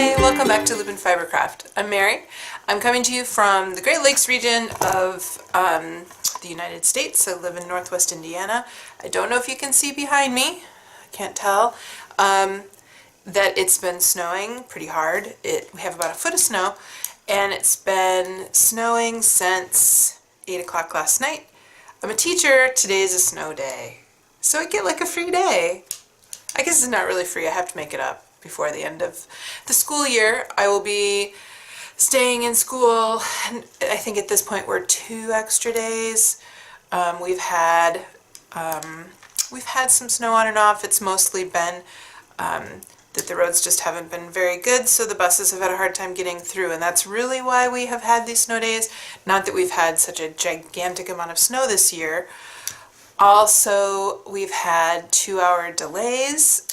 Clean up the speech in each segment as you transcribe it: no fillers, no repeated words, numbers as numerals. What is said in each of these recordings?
Hi, welcome back to Lupine Fibercraft. I'm Mary. I'm coming to you from the Great Lakes region of the United States. I live in Northwest Indiana. I don't know if you can see behind me, I can't tell, that it's been snowing pretty hard. We have about a foot of snow, and it's been snowing since 8 o'clock last night. I'm a teacher. Today is a snow day, so I get like a free day. I guess it's not really free. I have to make it up before the end of the school year. I will be staying in school, and I think at this point we're 2 extra days. We've had some snow on and off. It's mostly been that the roads just haven't been very good, so the buses have had a hard time getting through, and that's really why we have had these snow days. Not that we've had such a gigantic amount of snow this year. Also, we've had 2-hour delays,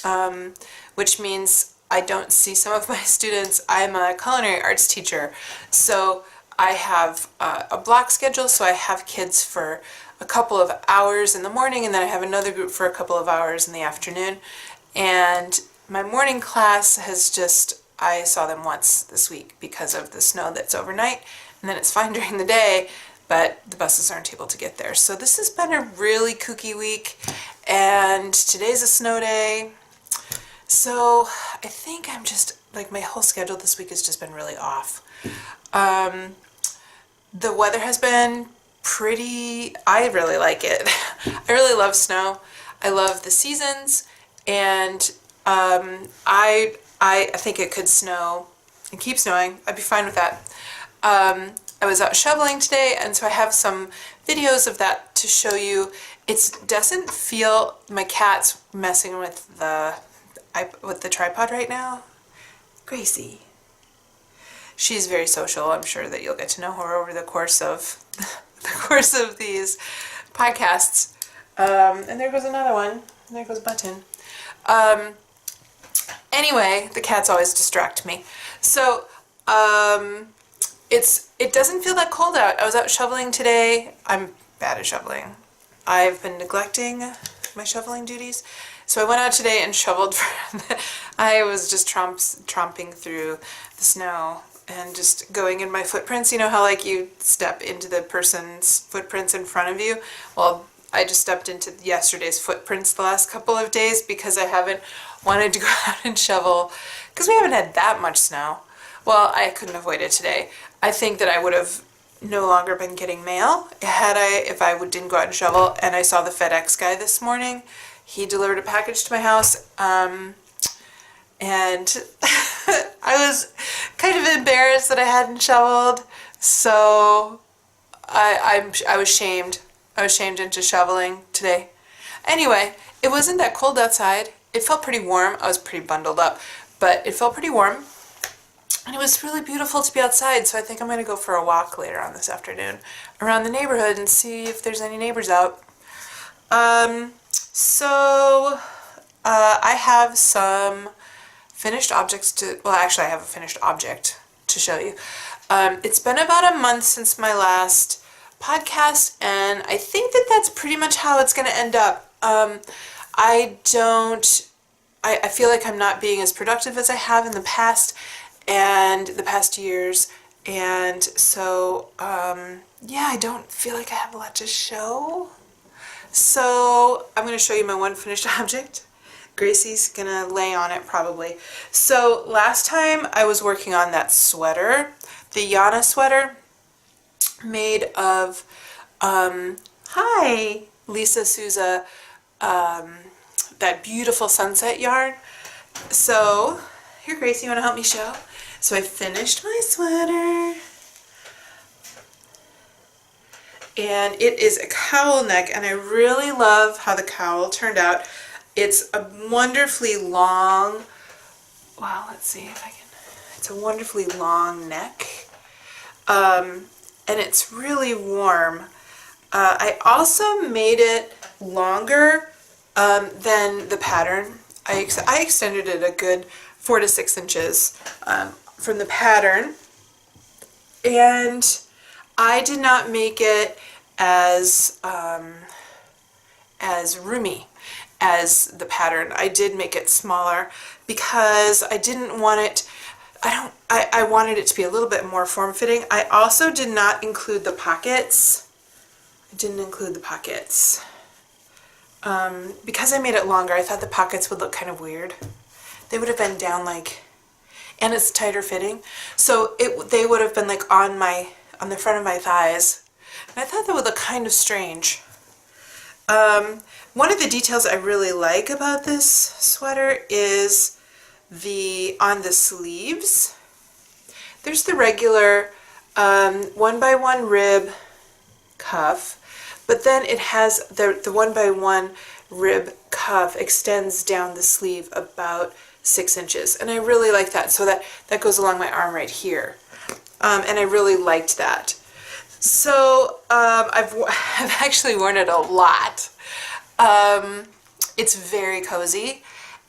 which means I don't see some of my students. I'm a culinary arts teacher, so I have a block schedule, so I have kids for a couple of hours in the morning, and then I have another group for a couple of hours in the afternoon. And my morning class I saw them once this week because of the snow that's overnight, and then it's fine during the day, but the buses aren't able to get there. So this has been a really kooky week, and today's a snow day. So I think I'm just, like, my whole schedule this week has just been really off. The weather has been pretty, I really like it. I really love snow. I love the seasons, and I think it could snow and keep snowing. I'd be fine with that. I was out shoveling today, and so I have some videos of that to show you. It doesn't feel, my cat's messing with the tripod right now. Gracie. She's very social. I'm sure that you'll get to know her over the course of these podcasts. And there goes another one. There goes Button. Anyway, the cats always distract me. So, it doesn't feel that cold out. I was out shoveling today. I'm bad at shoveling. I've been neglecting my shoveling duties. So I went out today and shoveled. I was just tromping through the snow and just going in my footprints. You know how, like, you step into the person's footprints in front of you? Well, I just stepped into yesterday's footprints the last couple of days because I haven't wanted to go out and shovel because we haven't had that much snow. Well, I couldn't avoid it today. I think that I would have no longer been getting mail if I didn't go out and shovel. And I saw the FedEx guy this morning. He delivered a package to my house, and I was kind of embarrassed that I hadn't shoveled. So I was shamed. I was shamed into shoveling today. Anyway, it wasn't that cold outside. It felt pretty warm. I was pretty bundled up, but it felt pretty warm. And it was really beautiful to be outside, so I think I'm going to go for a walk later on this afternoon around the neighborhood and see if there's any neighbors out. I have some finished objects I have a finished object to show you. It's been about a month since my last podcast, and I think that that's pretty much how it's going to end up. I feel like I'm not being as productive as I have in the past and the past years, and so I don't feel like I have a lot to show. So I'm going to show you my one finished object. Gracie's going to lay on it probably. So last time I was working on that sweater, the Yana sweater, made of Lisa Souza, that beautiful sunset yarn. So here, Gracie, you want to help me show? So I finished my sweater, and it is a cowl neck, and I really love how the cowl turned out. It's a wonderfully long, let's see if I can, it's a wonderfully long neck, and it's really warm. I also made it longer than the pattern. I extended it a good 4 to 6 inches from the pattern, and I did not make it as roomy as the pattern. I did make it smaller because I didn't want it, I wanted it to be a little bit more form-fitting. I also did not include the pockets. I didn't include the pockets. Because I made it longer, I thought the pockets would look kind of weird. They would have been down like, and it's tighter fitting, so they would have been like on the front of my thighs, and I thought that would look kind of strange. One of the details I really like about this sweater is on the sleeves. There's the regular 1x1 rib cuff, but then it has the 1x1 rib cuff extends down the sleeve about 6 inches, and I really like that. So that goes along my arm right here, and I really liked that. So I've actually worn it a lot. It's very cozy,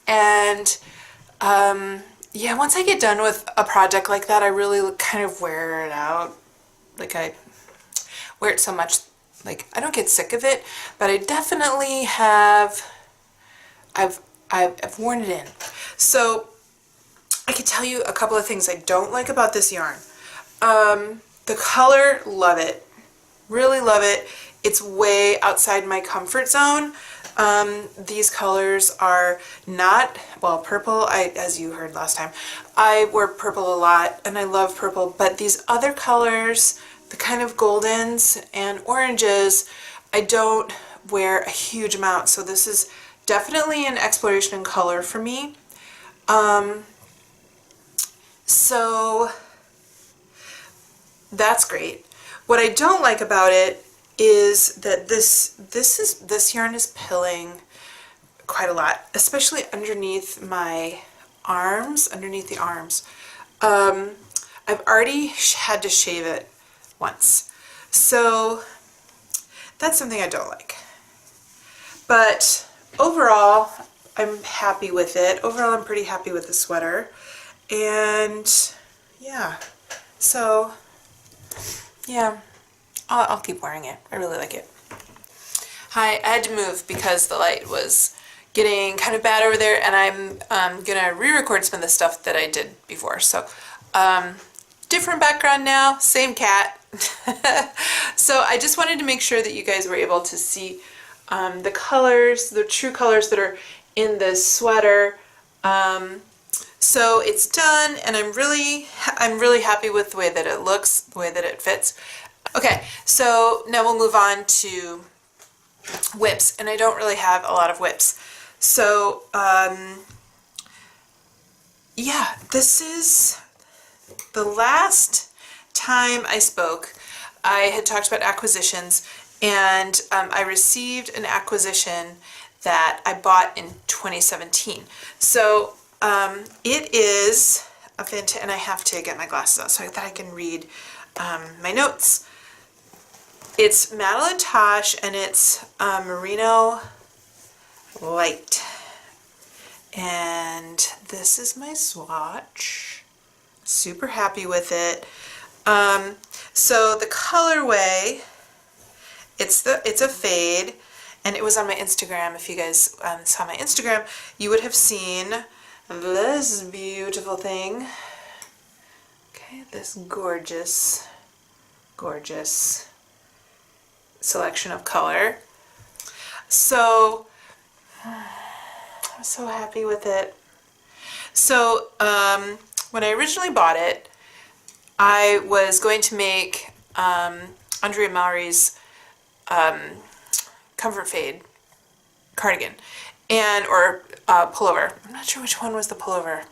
and yeah, once I get done with a project like that, I really kind of wear it out. Like, I wear it so much, like, I don't get sick of it, but I definitely have, I've worn it in. So I could tell you a couple of things I don't like about this yarn. The color, love it. Really love it. It's way outside my comfort zone. These colors are not, well, purple, as you heard last time, I wear purple a lot and I love purple, but these other colors, the kind of goldens and oranges, I don't wear a huge amount. So this is definitely an exploration in color for me. So that's great. What I don't like about it is that this yarn is pilling quite a lot, especially underneath my arms, underneath the arms. I've already had to shave it once, so that's something I don't like. But overall, I'm happy with it. Overall, I'm pretty happy with the sweater, and yeah, so yeah. I'll keep wearing it. I really like it. Hi, I had to move because the light was getting kind of bad over there, and I'm gonna re-record some of the stuff that I did before. So, different background now, same cat. So I just wanted to make sure that you guys were able to see the colors, the true colors that are in this sweater. So it's done, and I'm really happy with the way that it looks, the way that it fits. Okay, so now we'll move on to whips, and I don't really have a lot of whips. So, yeah, this is the last time I spoke. I had talked about acquisitions, and I received an acquisition that I bought in 2017. So, it is a fantastic, and I have to get my glasses on so that I can read my notes. It's Madeline Tosh, and it's Merino Light. And this is my swatch. Super happy with it. So the colorway, it's a fade, and it was on my Instagram. If you guys saw my Instagram, you would have seen this beautiful thing. Okay, this gorgeous selection of color. So I'm so happy with it. So when I originally bought it, I was going to make Andrea Mowry's Comfort Fade cardigan or pullover. I'm not sure which one was the pullover,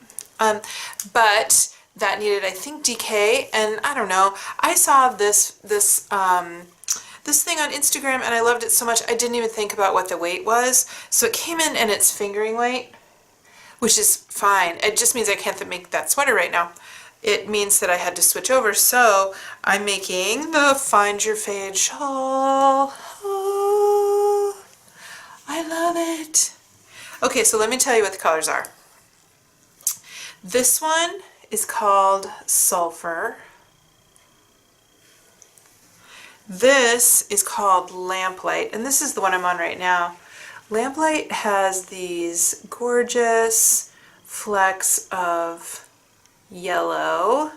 but that needed, I think, DK, and I don't know. I saw this thing on Instagram, and I loved it so much I didn't even think about what the weight was. So it came in and it's fingering weight, which is fine. It just means I can't make that sweater right now. It means that I had to switch over, so I'm making the Find Your Fade shawl. Oh, I love it. Okay, so let me tell you what the colors are. This one is called Sulfur. This is called Lamplight, and this is the one I'm on right now. Lamplight has these gorgeous flecks of yellow.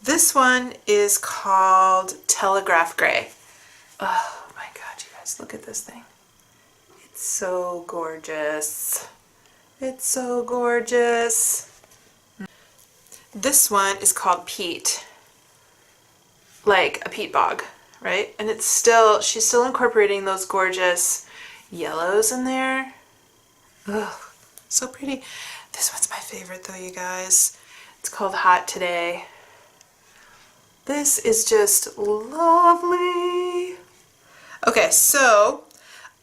This one is called Telegraph Gray. Oh my God, you guys, look at this thing. It's so gorgeous. It's so gorgeous. This one is called Peat, like a peat bog, right? And it's still, she's still incorporating those gorgeous yellows in there. Ugh, so pretty. This one's my favorite though, you guys. It's called Hot Today. This is just lovely. Okay, so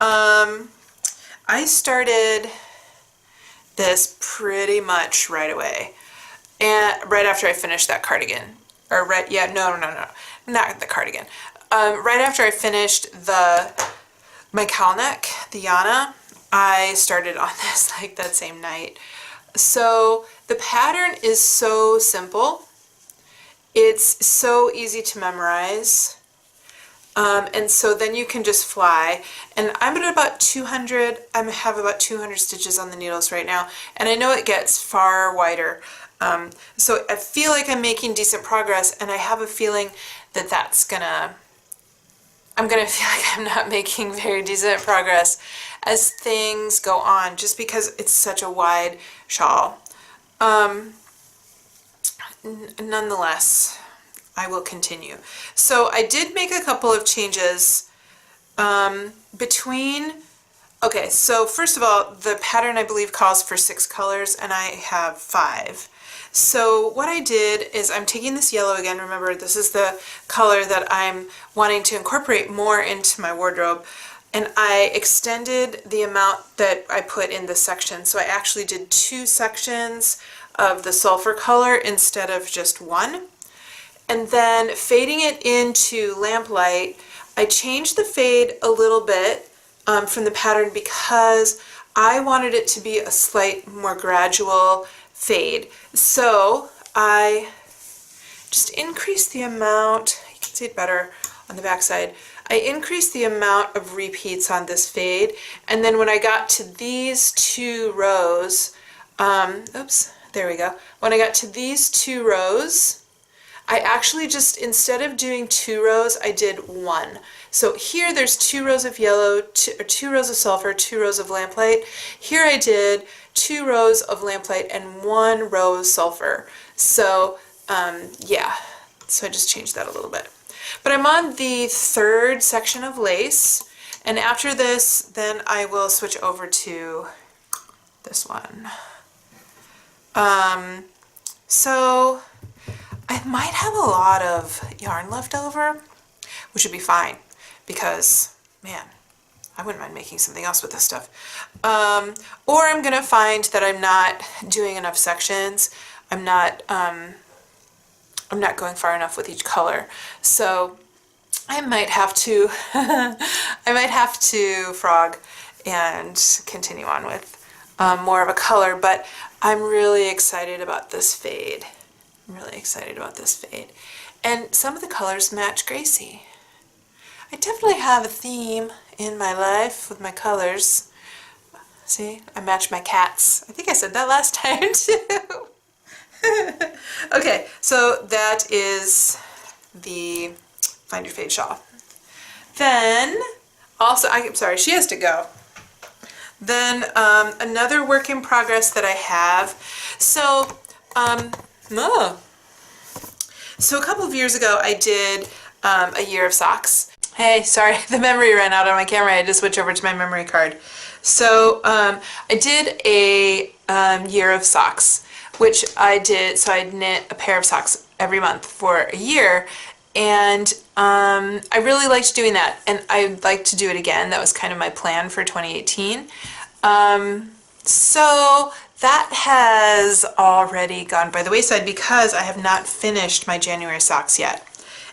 I started this pretty much right away, and right after I finished that cardigan, or right, yeah, no, not the cardigan. Right after I finished my cowl neck, the Yana, I started on this like that same night. So the pattern is so simple. It's so easy to memorize. And so then you can just fly. And I'm at about 200, I have about 200 stitches on the needles right now. And I know it gets far wider. So I feel like I'm making decent progress, and I have a feeling that I'm gonna feel like I'm not making very decent progress as things go on, just because it's such a wide shawl. Nonetheless, I will continue. So I did make a couple of changes okay, so first of all, the pattern I believe calls for 6 colors, and I have 5. So what I did is I'm taking this yellow again. Remember, this is the color that I'm wanting to incorporate more into my wardrobe. And I extended the amount that I put in this section. So I actually did 2 sections of the sulfur color instead of just 1. And then fading it into Lamplight, I changed the fade a little bit from the pattern because I wanted it to be a slight more gradual fade. So I just increased the amount, you can see it better on the back side. I increased the amount of repeats on this fade, and then when I got to these 2 rows, oops, there we go. When I got to these 2 rows, I actually just, instead of doing 2 rows, I did 1. So here there's 2 rows of yellow, 2 rows of sulfur, 2 rows of Lamplight. Here I did 2 rows of Lamplight and 1 row of sulfur. So yeah, so I just changed that a little bit. But I'm on the 3rd section of lace, and after this, then I will switch over to this one. So I might have a lot of yarn left over, which would be fine because, man, I wouldn't mind making something else with this stuff. Or I'm gonna find that I'm not doing enough sections. I'm not going far enough with each color. So I might have to frog and continue on with more of a color, but I'm really excited about this fade. I'm really excited about this fade. And some of the colors match Gracie. I definitely have a theme in my life with my colors. See, I match my cats. I think I said that last time too. Okay, so that is the Find Your Fade shawl. Then, also, I'm sorry, she has to go. Then another work in progress that I have. So, so a couple of years ago I did a year of socks. Hey, sorry, the memory ran out on my camera. I had to switch over to my memory card. So I did a year of socks, which I did, so I knit a pair of socks every month for a year, and I really liked doing that, and I'd like to do it again. That was kind of my plan for 2018. So that has already gone by the wayside because I have not finished my January socks yet.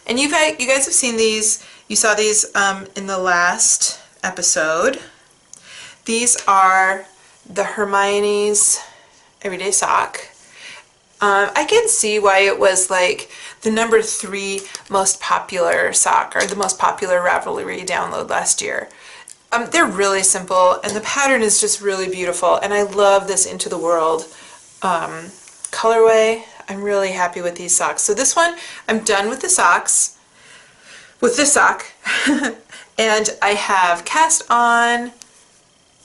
And you guys have seen these. You saw these in the last episode. These are the Hermione's Everyday Sock. I can see why it was like the number 3 most popular sock, or the most popular Ravelry download last year. They're really simple, and the pattern is just really beautiful, and I love this Into the World colorway. I'm really happy with these socks. So this one, I'm done with the socks, with this sock, and I have cast on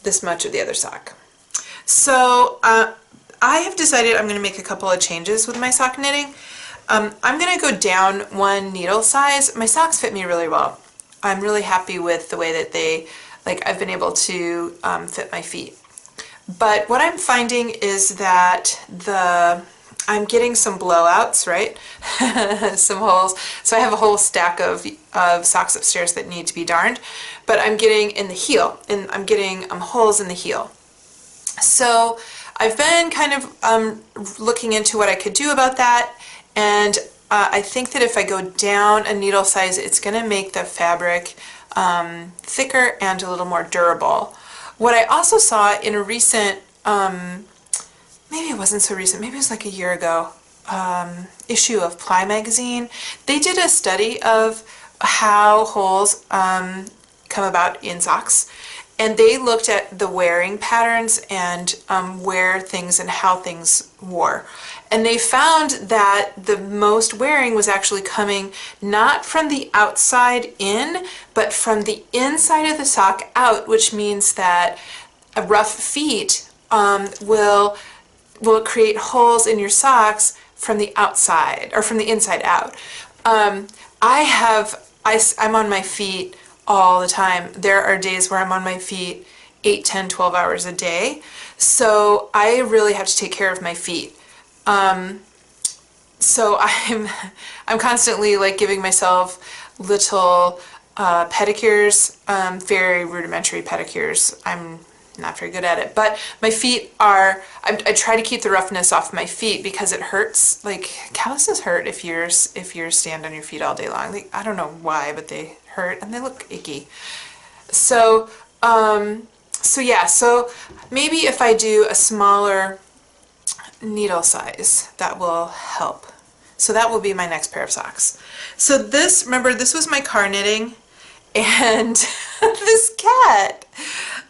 this much of the other sock. So I have decided I'm going to make a couple of changes with my sock knitting. I'm going to go down one needle size. My socks fit me really well. I'm really happy with the way that they, like, I've been able to fit my feet. But what I'm finding is that I'm getting some blowouts, right? Some holes. So I have a whole stack of socks upstairs that need to be darned, but I'm getting in the heel, and I'm getting holes in the heel. So I've been kind of looking into what I could do about that, and I think that if I go down a needle size, it's going to make the fabric thicker and a little more durable. What I also saw in a recent, maybe it wasn't so recent, maybe it was like a year ago, issue of Ply magazine, they did a study of how holes come about in socks. And they looked at the wearing patterns and where things and how things wore. And they found that the most wearing was actually coming not from the outside in, but from the inside of the sock out, which means that rough feet will create holes in your socks from the outside, or from the inside out. I'm on my feet all the time. There are days where I'm on my feet 8, 10, 12 hours a day. So I really have to take care of my feet. So I'm constantly like giving myself little pedicures, very rudimentary pedicures. I'm not very good at it, but my feet are, I try to keep the roughness off my feet because it hurts. Like, calluses hurt if you stand on your feet all day long. Like, I don't know why, but they hurt and they look icky. So yeah, so maybe if I do a smaller needle size, that will help. So that will be my next pair of socks. So this, remember, this was my car knitting, and this cat,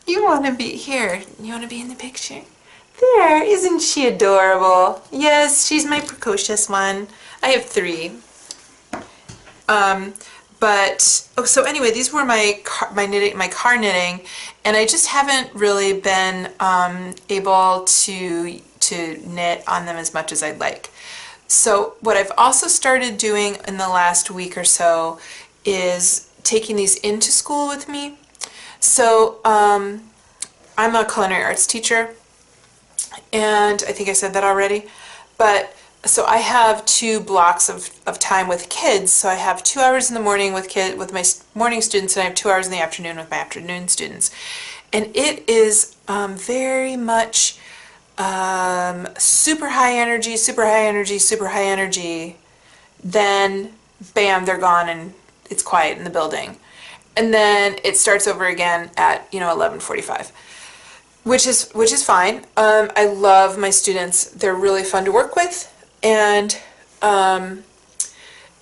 you want to be here, you want to be in the picture? There, isn't she adorable? Yes, she's my precocious one. I have 3. So anyway, these were my car knitting, and I just haven't really been able to knit on them as much as I'd like. So what I've also started doing in the last week or so is taking these into school with me. So I'm a culinary arts teacher, and I think I said that already, but so I have 2 blocks of time with kids. So I have 2 hours in the morning with my morning students, and I have 2 hours in the afternoon with my afternoon students. And it is very much super high energy, super high energy, super high energy. Then bam, they're gone and it's quiet in the building. And then it starts over again at 11:45. Which is fine. I love my students. They're really fun to work with. And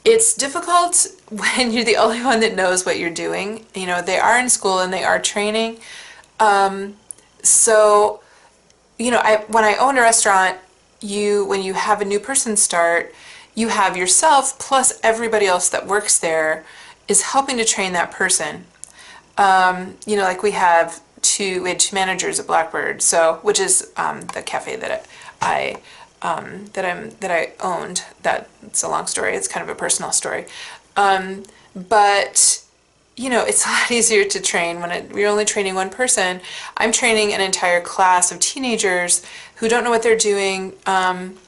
it's difficult when you're the only one that knows what you're doing. They are in school and they are training. So, when I own a restaurant, when you have a new person start, you have yourself plus everybody else that works there is helping to train that person. Like we had 2 managers at Blackbird, which is the cafe that I owned. That's a long story. It's kind of a personal story, but it's a lot easier to train when you're only training one person. I'm training an entire class of teenagers who don't know what they're doing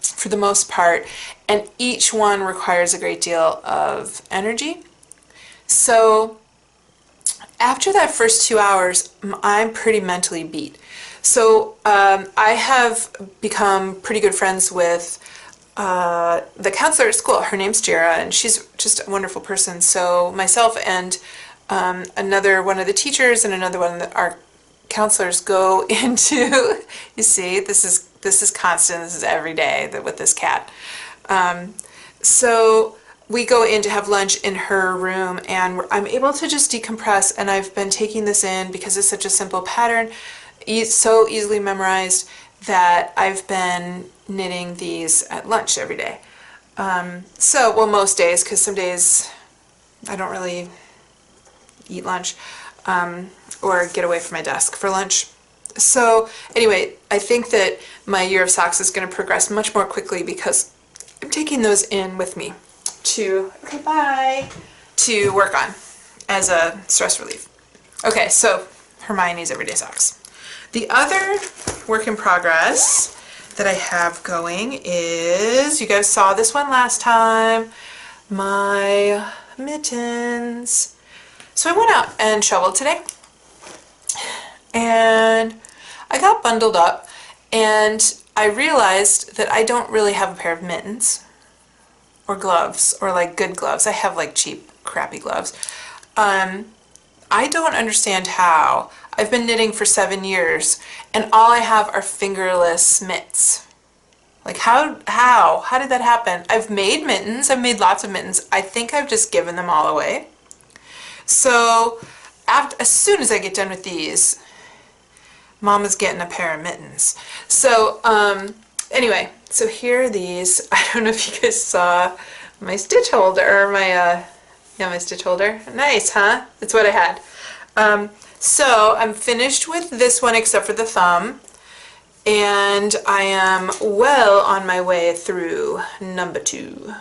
for the most part, and each one requires a great deal of energy. So after that first 2 hours, I'm pretty mentally beat. So I have become pretty good friends with the counselor at school. Her name's Jera, and she's just a wonderful person. So myself and another one of the teachers and another one of our counselors go into, you see, this is constant, this is every day with this cat. So we go in to have lunch in her room, and I'm able to just decompress, and I've been taking this in because it's such a simple pattern, so easily memorized, that I've been knitting these at lunch every day. Well, most days, because some days I don't really eat lunch or get away from my desk for lunch. So anyway, I think that my year of socks is going to progress much more quickly because I'm taking those in with me to, okay, bye, to work on as a stress relief. Okay, so Hermione's everyday socks. The other work in progress that I have going is, you guys saw this one last time, my mittens. So I went out and shoveled today, and I got bundled up, and I realized that I don't really have a pair of mittens or gloves, or like good gloves. I have like cheap, crappy gloves. I don't understand how. I've been knitting for 7 years, and all I have are fingerless mitts. Like how did that happen? I've made mittens, I've made lots of mittens. I think I've just given them all away. So as soon as I get done with these, Mama's getting a pair of mittens. So anyway, so here are these. I don't know if you guys saw my stitch holder, or my stitch holder. Nice, huh? That's what I had. So I'm finished with this one except for the thumb, and I am well on my way through number 2.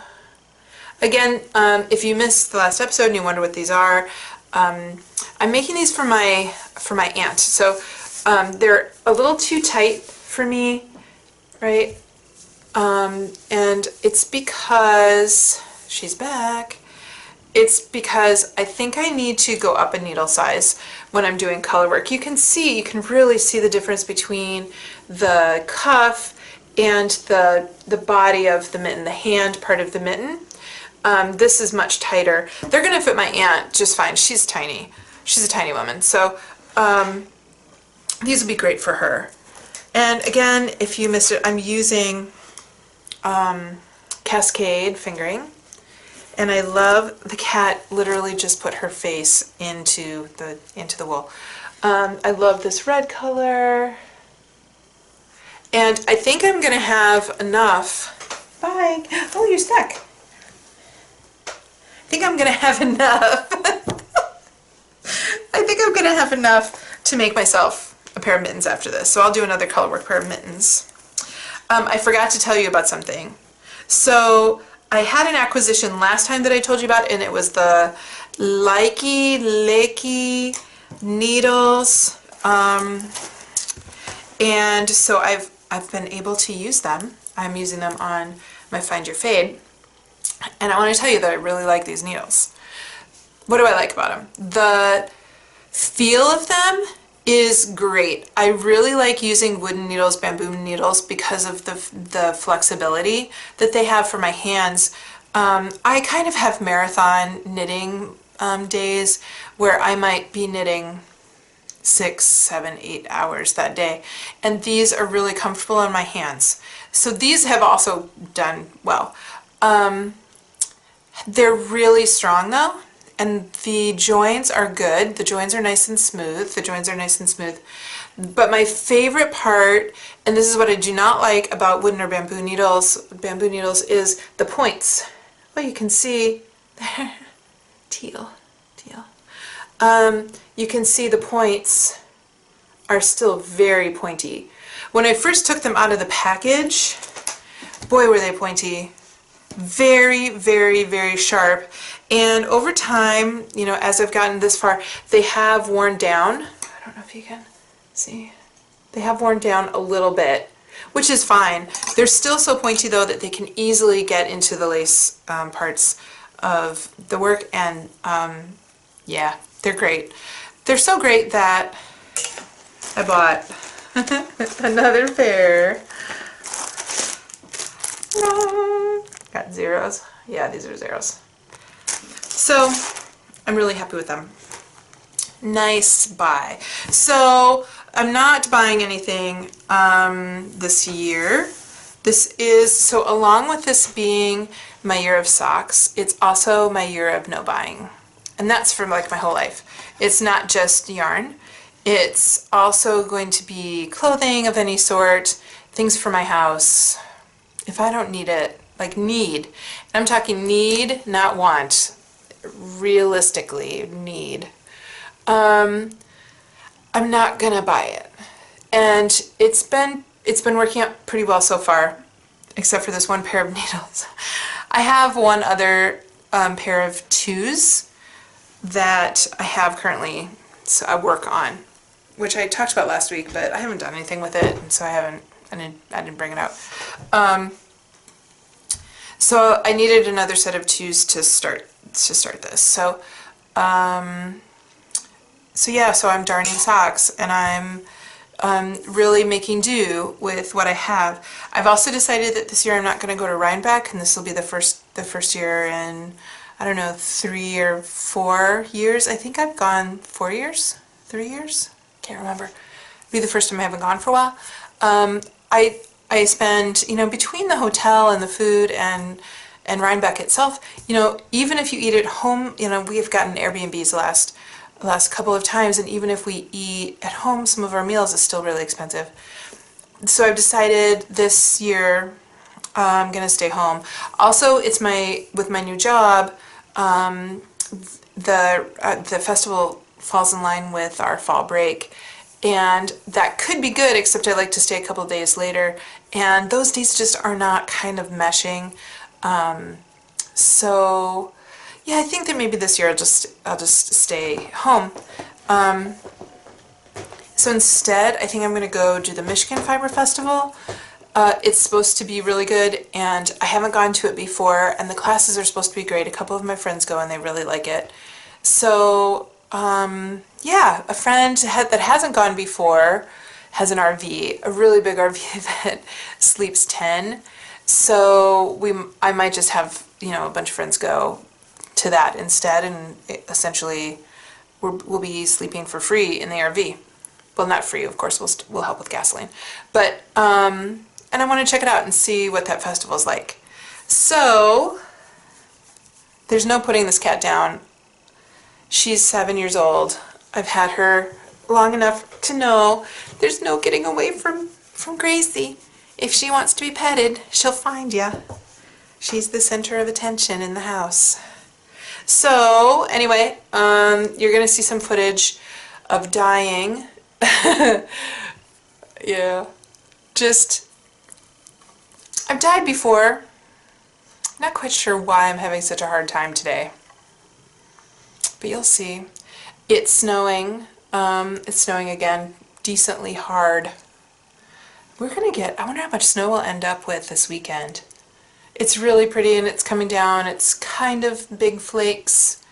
Again, if you missed the last episode and you wonder what these are, I'm making these for my aunt. So they're a little too tight for me, right? And it's because she's back. It's because I think I need to go up a needle size when I'm doing color work. You can really see the difference between the cuff and the body of the mitten, the hand part of the mitten. This is much tighter. They're gonna fit my aunt just fine. She's tiny. She's a tiny woman. So these would be great for her. And again, if you missed it, I'm using Cascade fingering. And I love, the cat literally just put her face into the wool. I love this red color. And I think I'm gonna have enough. Bye. Oh, you're stuck. I think I'm gonna have enough. I think I'm gonna have enough to make myself a pair of mittens after this. So I'll do another color work pair of mittens. I forgot to tell you about something. So I had an acquisition last time that I told you about, and it was the Likey Lakey needles. And so I've been able to use them. I'm using them on my Find Your Fade. And I want to tell you that I really like these needles. What do I like about them? The feel of them is great. I really like using wooden needles, bamboo needles, because of the flexibility that they have for my hands. I kind of have marathon knitting days where I might be knitting 6, 7, 8 hours that day, and these are really comfortable on my hands. So these have also done well. They're really strong though, and the joins are good. The joins are nice and smooth. But my favorite part, and this is what I do not like about wooden or bamboo needles, is the points. Well, you can see there, teal. You can see the points are still very pointy. When I first took them out of the package, boy were they pointy. Very, very, very sharp. And over time, you know, as I've gotten this far, they have worn down. I don't know if you can see. They have worn down a little bit, which is fine. They're still so pointy though that they can easily get into the lace parts of the work, and yeah, they're great. They're so great that I bought another pair. Got zeros. Yeah, these are zeros. So I'm really happy with them. Nice buy. So I'm not buying anything this year. This is, so along with this being my year of socks, it's also my year of no buying. And that's for like my whole life. It's not just yarn. It's also going to be clothing of any sort, things for my house. If I don't need it, like need, and I'm talking need, not want, realistically need, I'm not gonna buy it. And it's been working out pretty well so far, except for this one pair of needles. I have one other pair of twos that I have currently, so I work on, which I talked about last week, but I haven't done anything with it, and so I didn't bring it out. So I needed another set of twos to start this. So yeah, so I'm darning socks, and I'm really making do with what I have. I've also decided that this year I'm not going to go to Rhinebeck, and this will be the first year in, I don't know, 3 or 4 years. I think I've gone 4 years, 3 years, can't remember. It'll be the first time I haven't gone for a while. I spend, you know, between the hotel and the food and Rhinebeck itself, you know, even if you eat at home, you know, we've gotten Airbnbs the last couple of times, and even if we eat at home, some of our meals is still really expensive. So I've decided this year I'm gonna stay home. Also, it's with my new job, the festival falls in line with our fall break. And that could be good, except I like to stay a couple of days later, and those days just are not kind of meshing. So yeah, I think that maybe this year I'll just stay home. So instead, I think I'm going to go do the Michigan Fiber Festival. It's supposed to be really good, and I haven't gone to it before, and the classes are supposed to be great. A couple of my friends go and they really like it. So yeah, a friend that hasn't gone before has an RV, a really big RV that sleeps 10. So I might just have, you know, a bunch of friends go to that instead, and essentially we'll be sleeping for free in the RV. Well, not free, of course, we'll help with gasoline. But, and I want to check it out and see what that festival's like. So, there's no putting this cat down. She's 7 years old. I've had her long enough to know there's no getting away from Gracie. If she wants to be petted, she'll find ya. She's the center of attention in the house. So anyway, you're gonna see some footage of dyeing. Yeah, I've dyed before. Not quite sure why I'm having such a hard time today, but you'll see. It's snowing. It's snowing again, decently hard. I wonder how much snow we'll end up with this weekend. It's really pretty, and it's coming down. It's kind of big flakes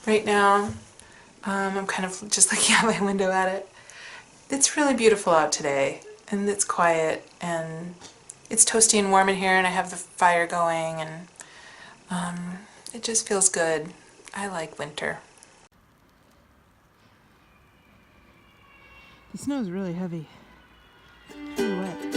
right now. I'm kind of just looking out my window at it. It's really beautiful out today, and it's quiet, and it's toasty and warm in here, and I have the fire going, and it just feels good. I like winter. The snow is really heavy. It's really wet.